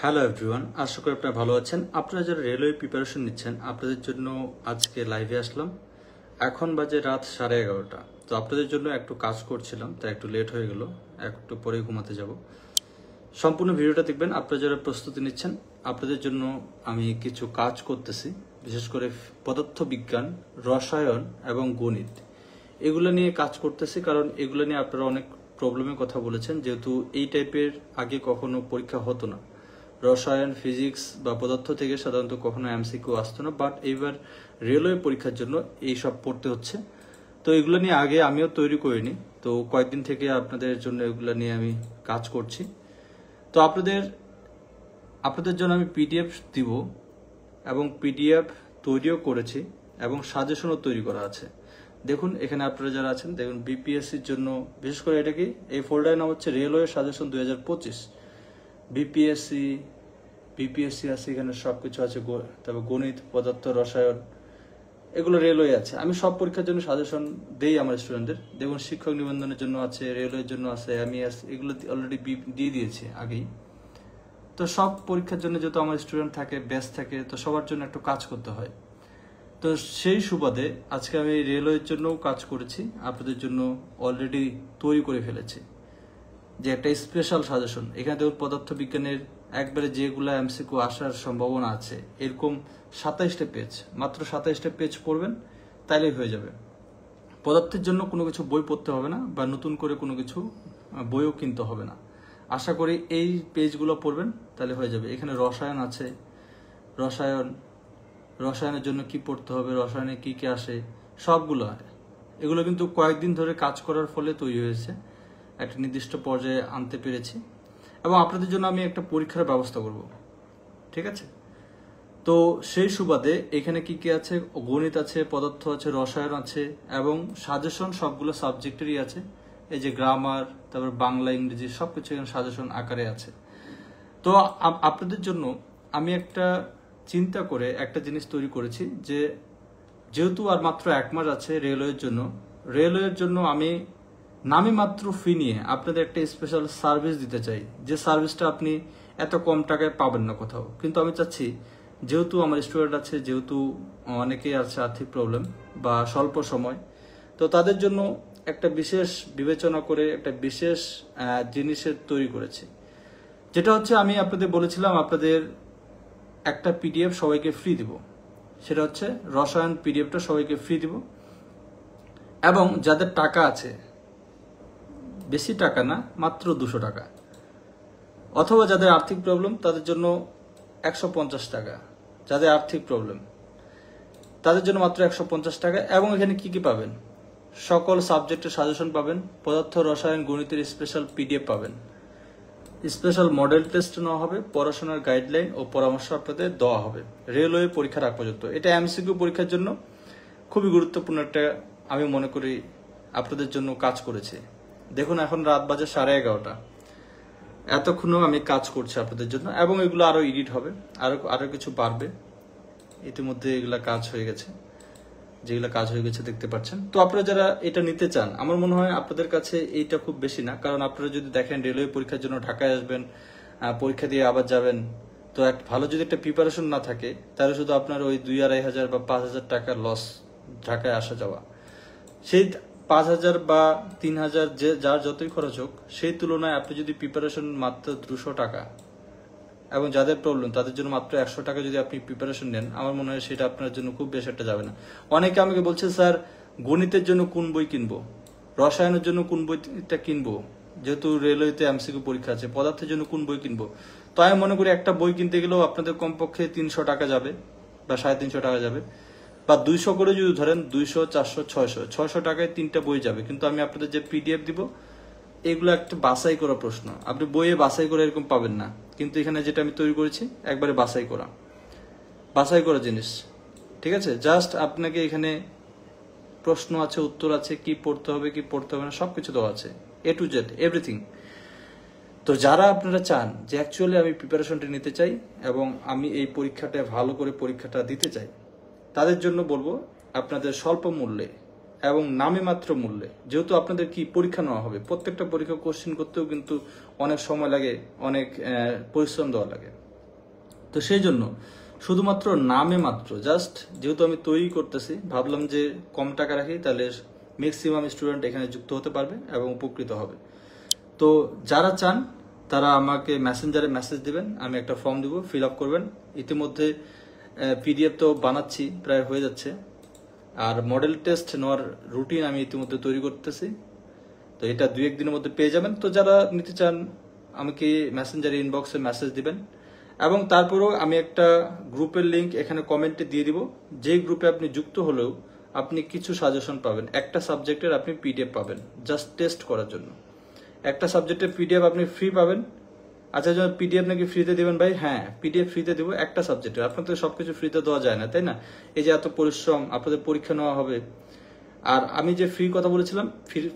Hello everyone, আশা করি আপনারা ভালো আছেন। আপনারা যারা রেলওয়ে প্রিপারেশন নিচ্ছেন আপনাদের জন্য আজকে লাইভে আসলাম। এখন বাজে রাত 11:30। তো আপনাদের জন্য একটু কাজ করছিলাম, তাই একটু লেট হয়ে গেল, একটু পরে ঘুমাতে যাব। সম্পূর্ণ ভিডিওটা দেখবেন। আপনারা যারা প্রস্তুতি নিচ্ছেন আপনাদের জন্য আমি কিছু কাজ করতেছি, বিশেষ করে পদার্থবিজ্ঞান, রসায়ন এবং গণিত এগুলো নিয়ে কাজ করতেছি, কারণ এগুলো নিয়ে আপনারা অনেক প্রবলেমের কথা বলেছেন। যেহেতু এই টাইপের আগে কখনো পরীক্ষা হতো না, রসায়ন, ফিজিক্স বা পদার্থ থেকে সাধারণত কখনো এমসিকিউ আসতো না, বাট এইবার রেলওয়ে পরীক্ষার জন্য এইসব পড়তে হচ্ছে। তো এগুলো নিয়ে আগে আমিও তৈরি করিনি, তো কয়েকদিন থেকে আপনাদের জন্য এগুলো নিয়ে আমি কাজ করছি। তো আপনাদের জন্য আমি পিডিএফ দিব এবং পিডিএফ তৈরিও করেছি এবং সাজেশনও তৈরি করা আছে। দেখুন এখানে আপনারা যারা আছেন দেখুন, বিপিএসসির জন্য বিশেষ করে এটা কি, এই ফোল্ডারের নাম হচ্ছে রেলওয়ে সাজেশন 2025। বিপিএসসি আছে, এখানে সবকিছু আছে, তারপর গণিত, পদার্থ, রসায়ন, এগুলো রেলওয়ে আছে। আমি সব পরীক্ষার জন্য সাজেশন দেই আমার স্টুডেন্টদের। দেখুন শিক্ষক নিবন্ধনের জন্য আছে, রেলওয়ের জন্য আছে, এমইএস, এগুলো অলরেডি দিয়ে দিয়েছি আগেই। তো সব পরীক্ষার জন্য যেহেতু আমার স্টুডেন্ট থাকে, ব্যাচ থাকে, তো সবার জন্য একটু কাজ করতে হয়। তো সেই সুবাদে আজকে আমি রেলওয়ের জন্যও কাজ করেছি, আপনাদের জন্য অলরেডি তৈরি করে ফেলেছি যে একটা স্পেশাল সাজেশন। এখানে দেখুন পদার্থবিজ্ঞানের একবারে যেগুলো এমসিকিউ আসার সম্ভাবনা আছে এরকম 27টা পেজ, মাত্র 27টা পেজ পড়বেন তাইলেই হয়ে যাবে। পদার্থের জন্য কোনো কিছু বই পড়তে হবে না, বা নতুন করে কোনো কিছু বইও কিনতে হবে না। আশা করি এই পেজগুলো পড়বেন তাহলে হয়ে যাবে। এখানে রসায়ন আছে, রসায়নের জন্য কি পড়তে হবে, রসায়নে কি কি আসে, সবগুলো এগুলো কিন্তু কয়েকদিন ধরে কাজ করার ফলে তৈরি হয়েছে, একটা নির্দিষ্ট পর্যায়ে আনতে পেরেছি। এবং আপনাদের জন্য আমি একটা পরীক্ষার ব্যবস্থা করব, ঠিক আছে? তো সেই সুবাদে এখানে কি কি আছে, গণিত আছে, পদার্থ আছে, রসায়ন আছে এবং সাজেশন সবগুলো সাবজেক্টেরই আছে। এই যে গ্রামার, তারপর বাংলা, ইংরেজি সবকিছু এখানে সাজেশন আকারে আছে। তো আপনাদের জন্য আমি একটা চিন্তা করে একটা জিনিস তৈরি করেছি, যেহেতু আর মাত্র 1 মাস আছে রেলওয়ের জন্য আমি নামে মাত্র ফি নিয়ে আপনাদের একটা স্পেশাল সার্ভিস দিতে চাই, যে সার্ভিসটা আপনি এত কম টাকায় পাবেন না কোথাও। কিন্তু আমি চাচ্ছি, যেহেতু আমার স্টুডেন্ট আছে, যেহেতু অনেকেই আছে আর্থিক প্রবলেম বা স্বল্প সময়, তো তাদের জন্য একটা বিশেষ বিবেচনা করে একটা বিশেষ জিনিসের তৈরি করেছি, যেটা হচ্ছে আমি আপনাদের বলেছিলাম আপনাদের একটা পিডিএফ সবাইকে ফ্রি দিব। সেটা হচ্ছে রসায়ন পিডিএফটা সবাইকে ফ্রি দিব, এবং যাদের টাকা আছে, বেশি টাকা না, মাত্র 200 টাকা, অথবা যাদের আর্থিক প্রবলেম তাদের জন্য 150 টাকা, যাদের আর্থিক প্রবলেম তাদের জন্য মাত্র 150 টাকা। এবং এখানে কি কি পাবেন, সকল সাবজেক্টের সাজেশন পাবেন, পদার্থ, রসায়ন, গণিতের স্পেশাল পিডিএফ পাবেন, স্পেশাল মডেল টেস্ট নেওয়া হবে, পড়াশোনার গাইডলাইন ও পরামর্শ আপনাদের দেওয়া হবে রেলওয়ে পরীক্ষার আগ পর্যন্ত। এটা এমসিকিউ পরীক্ষার জন্য খুবই গুরুত্বপূর্ণ একটা, আমি মনে করি আপনাদের জন্য কাজ করেছে। দেখুন এখন রাত বাজে 11:30, এতক্ষণও আমি কাজ করছি আপনাদের জন্য, এবং এগুলো আরো এডিট হবে, আরো কিছু বাড়বে। ইতিমধ্যে এগুলা কাজ হয়ে গেছে, যেগুলো কাজ হয়ে গেছে দেখতে পাচ্ছেন। তো আপনারা যারা এটা নিতে চান, আমার মনে হয় আপনাদের কাছে এইটা খুব বেশি না, কারণ আপনারা যদি দেখেন রেলওয়ে পরীক্ষার জন্য ঢাকায় আসবেন, পরীক্ষা দিয়ে আবার যাবেন, তো একটা ভালো যদি একটা প্রিপারেশন না থাকে তাহলে শুধু আপনার ওই 2-2.5 বা 5,000 টাকার লস ঢাকায় আসা যাওয়া। সেই 5,000 বা 3,000 যার যতই খরচ হোক, সেই তুলনায় আপনি যদি প্রিপারেশন মাত্র 200 টাকা, এবং যাদের প্রবলেম তাদের জন্য মাত্র 100 টাকা যদি আপনি প্রিপারেশন নেন, আমার মনে হয় সেটা আপনার জন্য খুব বেশি একটা যাবে না। অনেকে আমাকে বলছে, স্যার গণিতের জন্য কোন বই কিনবো, রসায়নের জন্য কোন বইটা কিনবো, যেহেতু রেলওয়েতে এমসিকিউ পরীক্ষা আছে, পদার্থের জন্য কোন বই কিনবো। তো আমি মনে করি একটা বই কিনতে গেলেও আপনাদের কমপক্ষে 300 টাকা যাবে বা 350 টাকা যাবে, বা 200 করে যদি ধরেন, 200, 400, 600 টাকায় 3টা বই যাবে। কিন্তু আমি আপনাদের যে পিডিএফ দিব, এগুলো একটা বাছাই করা প্রশ্ন, আপনি বইয়ে বাছাই করে এরকম পাবেন না। কিন্তু এখানে যেটা আমি তৈরি করেছি একবারে বাছাই করা জিনিস, ঠিক আছে? জাস্ট আপনাকে এখানে প্রশ্ন আছে, উত্তর আছে, কি পড়তে হবে কি পড়তে হবে না সবকিছু দেওয়া আছে, A to Z এভরিথিং। তো যারা আপনারা চান যে অ্যাকচুয়ালি আমি প্রিপারেশনটা নিতে চাই এবং আমি এই পরীক্ষাটা ভালো করে পরীক্ষাটা দিতে চাই, তাদের জন্য বলবো আপনাদের স্বল্প মূল্যে এবং নামে মাত্র মূল্যে, যেহেতু আপনাদের কি পরীক্ষা নেওয়া হবে, প্রত্যেকটা পরীক্ষা কোশ্চেন করতেও কিন্তু অনেক সময় লাগে, অনেক পরিশ্রম দেওয়া লাগে। তো সেই জন্য শুধুমাত্র নামে মাত্র জাস্ট যেহেতু আমি তৈরি করতেছি, ভাবলাম যে কম টাকা রাখি, তাহলে ম্যাক্সিমাম স্টুডেন্ট এখানে যুক্ত হতে পারবে এবং উপকৃত হবে। তো যারা চান তারা আমাকে মেসেঞ্জারে মেসেজ দিবেন, আমি একটা ফর্ম দিব, ফিল আপ করবেন। ইতিমধ্যে পিডিএফ তো বানাচ্ছি, প্রায় হয়ে যাচ্ছে। আর মডেল টেস্ট নেওয়ার রুটিন আমি ইতিমধ্যে তৈরি করতেছি, তো এটা 2-1 দিনের মধ্যে পেয়ে যাবেন। তো যারা নিতে চান আমাকে মেসেঞ্জারে ইনবক্সে মেসেজ দিবেন, এবং তারপরেও আমি একটা গ্রুপের লিংক এখানে কমেন্টে দিয়ে দিব। যে গ্রুপে আপনি যুক্ত হলেও আপনি কিছু সাজেশন পাবেন, একটা সাবজেক্টের আপনি পিডিএফ পাবেন জাস্ট টেস্ট করার জন্য। একটা সাবজেক্টের পিডিএফ আপনি ফ্রি পাবেন। আচ্ছা, যখন পিডিএফ নাকি ফ্রিতে দিবেন ভাই, হ্যাঁ পিডিএফ ফ্রিতে দিব একটা সাবজেক্টের। আপনাদের সবকিছু ফ্রিতে দেওয়া যায় না, তাই না? এই যে এত পরিশ্রম, আপনাদের পরীক্ষা নেওয়া হবে। আর আমি যে ফ্রি কথা বলেছিলাম,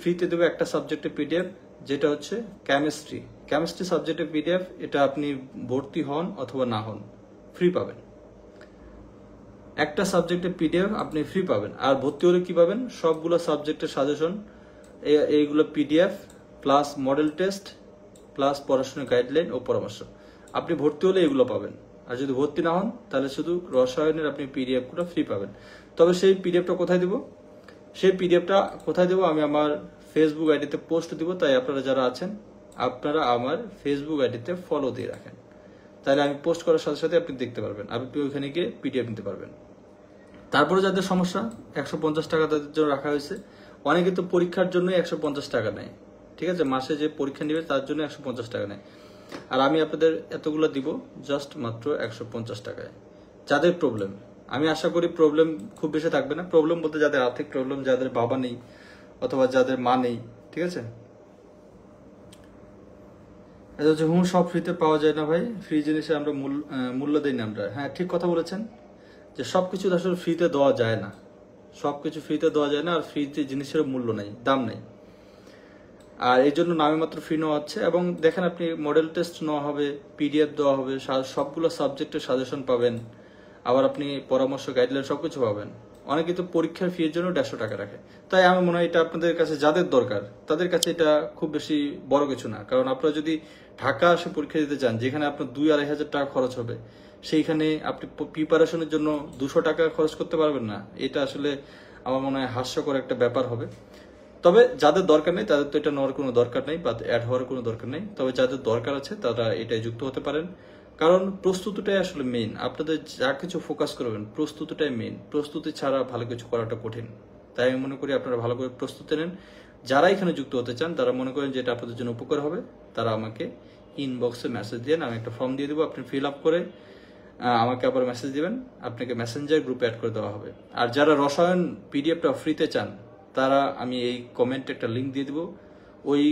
ফ্রিতে দেবো একটা সাবজেক্টের পিডিএফ, যেটা হচ্ছে কেমিস্ট্রি সাবজেক্টের পিডিএফ। এটা আপনি ভর্তি হন অথবা না হন, ফ্রি পাবেন। একটা সাবজেক্টের পিডিএফ আপনি ফ্রি পাবেন। আর ভর্তি হলে কি পাবেন? সবগুলো সাবজেক্টের সাজেশন, এইগুলো PDF plus model test plus পড়াশোনার গাইডলাইন ও পরামর্শ। আপনি ভর্তি হলে এগুলো পাবেন। আর যদি ভর্তি না হন তাহলে শুধু রসায়নের আপনি পিডিএফগুলো ফ্রি পাবেন। তবে সেই পিডিএফটা কোথায় দেব? আমি আমার ফেসবুক আইডিতে পোস্ট দিব। তাই আপনারা যারা আছেন, আপনারা আমার ফেসবুক আইডিতে ফলো দিয়ে রাখেন, তাহলে আমি পোস্ট করার সাথে সাথে আপনি দেখতে পারবেন, আপনি ওইখানে গিয়ে পিডিএফ নিতে পারবেন। তারপরে যাদের সমস্যা, 150 টাকা তাদের জন্য রাখা হয়েছে। অনেকে তো পরীক্ষার জন্য 150 টাকা নেয়, ঠিক আছে? মাসে যে পরীক্ষা নেবে তার জন্য 150 টাকা নেয়। আর আমি আপনাদের এতগুলো দিব জাস্ট মাত্র 150 টাকায়। যাদের প্রবলেম, আমি আশা করি প্রবলেম খুব বেশি থাকবে না। প্রবলেম বলতে যাদের আর্থিক প্রবলেম, যাদের বাবা নেই অথবা যাদের মা নেই, ঠিক আছে? এটা হচ্ছে সব ফ্রিতে পাওয়া যায় না ভাই, ফ্রি জিনিসে আমরা মূল্য দিই না আমরা। হ্যাঁ, ঠিক কথা বলেছেন যে সবকিছু আসলে ফ্রিতে দেওয়া যায় না, সবকিছু ফ্রিতে দেওয়া যায় না। আর ফ্রিতে জিনিসের মূল্য নাই, দাম নাই। আর এই জন্য নামে মাত্র ফ্রি নেওয়া হচ্ছে। এবং দেখেন, আপনি মডেল টেস্ট নেওয়া হবে, পিডিএফ দেওয়া হবে, সবগুলো সাবজেক্টের সাজেশন পাবেন, আবার আপনি পরামর্শ গাইডলাইন সবকিছু পাবেন। অনেকে তো পরীক্ষার ফি এর জন্য 150 টাকা রাখে। তাই আমি মনে হয় এটা আপনাদের কাছে যাদের দরকার তাদের কাছে এটা খুব বেশি বড় কিছু না। কারণ আপনারা যদি ঢাকা আসে পরীক্ষা দিতে চান, যেখানে আপনার 2-2.5 হাজার টাকা খরচ হবে, সেইখানে আপনি প্রিপারেশনের জন্য 200 টাকা খরচ করতে পারবেন না। এটা আসলে আমার মনে হয় হাস্যকর একটা ব্যাপার হবে। তবে যাদের দরকার নেই তাদের তো এটা নেওয়ার কোনো দরকার নেই বা অ্যাড হওয়ার কোনো দরকার নেই। তবে যাদের দরকার আছে তারা এটাই যুক্ত হতে পারেন। কারণ প্রস্তুতিটাই আসলে মেইন। আপনাদের যা কিছু ফোকাস করবেন, প্রস্তুতিটাই মেইন। প্রস্তুতি ছাড়া ভালো কিছু করাটা কঠিন। তাই আমি মনে করি আপনারা ভালো করে প্রস্তুতি নেন। যারা এখানে যুক্ত হতে চান, তারা মনে করেন যে এটা আপনাদের জন্য উপকার হবে, তারা আমাকে ইনবক্সে মেসেজ দেন। আমি একটা ফর্ম দিয়ে দেবো, আপনি ফিল আপ করে আমাকে আবার মেসেজ দিবেন, আপনাকে মেসেঞ্জার গ্রুপে অ্যাড করে দেওয়া হবে। আর যারা রসায়ন পিডিএফটা ফ্রিতে চান, তারা আমি এই কমেন্টে একটা লিঙ্ক দিয়ে দিব, ওই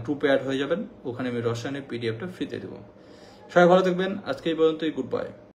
গ্রুপে অ্যাড হয়ে যাবেন। ওখানে আমি রসায়নের পিডিএফটা ফ্রিতে দেবো। সবাই ভালো থাকবেন। আজকে এই পর্যন্তই, গুড বাই।